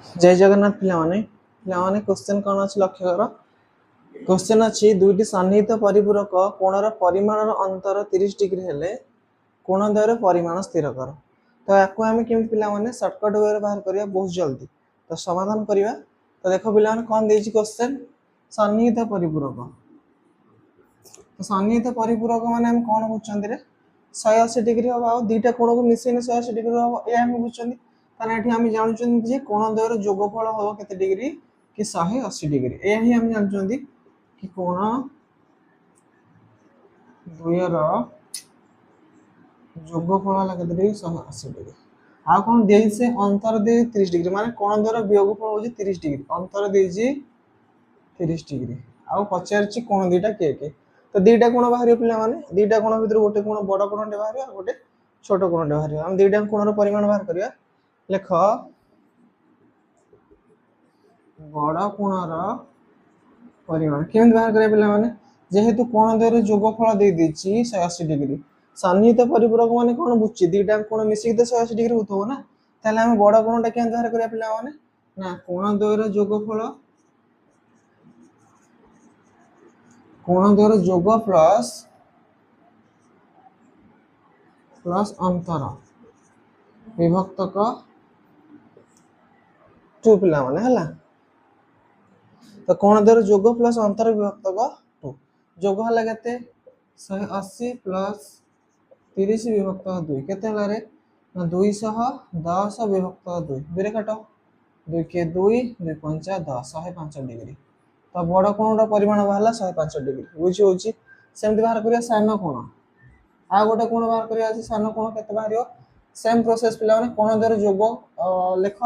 जय जगन्नाथ पिलाने क्वेश्चन कौन अच्छे लक्ष्य कर क्वेश्चन अच्छी दुईटी सन्निहित परिपूरक कोणर परिमाण अंतर 30 डिग्री हेले कोण द्वयर परिमाण स्थिर कर। तो या आम केमी पिलाने सर्टकट वे बाहर करवा बहुत जल्दी तो समाधान करवा। तो देख पिलाने कौन दे क्वेश्चन सन्निहित परिपूरक। तो सन्निहित परिपूरक माने कौन बुझे 180 डिग्री हम आ दुईटा कोण को मिसेन 180 डिग्री हम यह बुझे आम जानते कोण द्वयर जोगफल हम के डिग्री कि 180 डिग्री यही आम जानते कि कोण द्वयर जोगफल है के डिग्री 180 डिग्री आ कौन दे से अंतर दे 30 डिग्री माने कोण द्वयर वियोगफल हो 30 डिग्री अंतर दे 30 डिग्री आ पचार कोण दुईटा किए तो दुईटा कोण बाहर पे दुईटा कोण भर गोटे कोण बड़ कोणटे बाहर गोटे छोट कोणटे बाहर आम दुईटा कोणर परिमाण बाहर करवा लेख बड़ कोणर परिमाण केमी बाहर करा पे जेहेतु कोण द्वयर जोगफल दे 180 डिग्री सन्निहित परिपूरक माने कौन बुझे दुईटा कोण मिसिक तो 180 डिग्री होता ना ताले आम बड़ कोणटा क्या बाहर करा पे ना कोण द्वयर जोग प्लस प्लस अंतर विभक्तक 2 पिला माने हला। तो कोण द्वयर जोग प्लस अंतर विभक्तक 2 जोग हला केते 180 प्लस 30 विभक्त 2 केते हला रे ना 210 विभक्त 2 दुरे काट 2 के 2 2 5 10 105 डिग्री। तो बड़ कोणर परिमाण बाहर 105 डिग्री बुझी होची सेमति बाहर करिया सान कोण आ गोटे कोण बाहर करिया अछि सान कोण केते बाहर सेम प्रोसेस पिला माने कोण द्वयर जोग लेख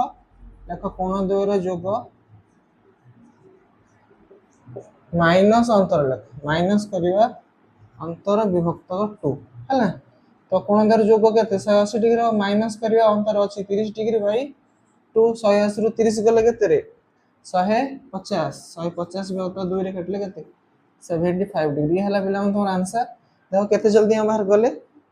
लेख कोण द्वयर जोग माइनस अंतर लेख माइनस करिया अंतर विभक्त 2 हैला। तो कोण द्वयर जोग केते 180 डिग्री माइनस करिया अंतर अछि 30 डिग्री बाई 2 180 रु 30 गले केते रे 150 150 विभक्त 2 रे कटले केते 75 डिग्री हला पिला मन तोर आंसर देखो केते जल्दी हम बाहर गले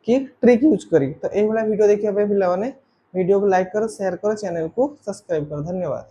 कि ट्रिक यूज करी। तो ए वाला वीडियो देखिया पे पिला माने वीडियो को लाइक करो शेयर करो चैनल को सब्सक्राइब करो धन्यवाद।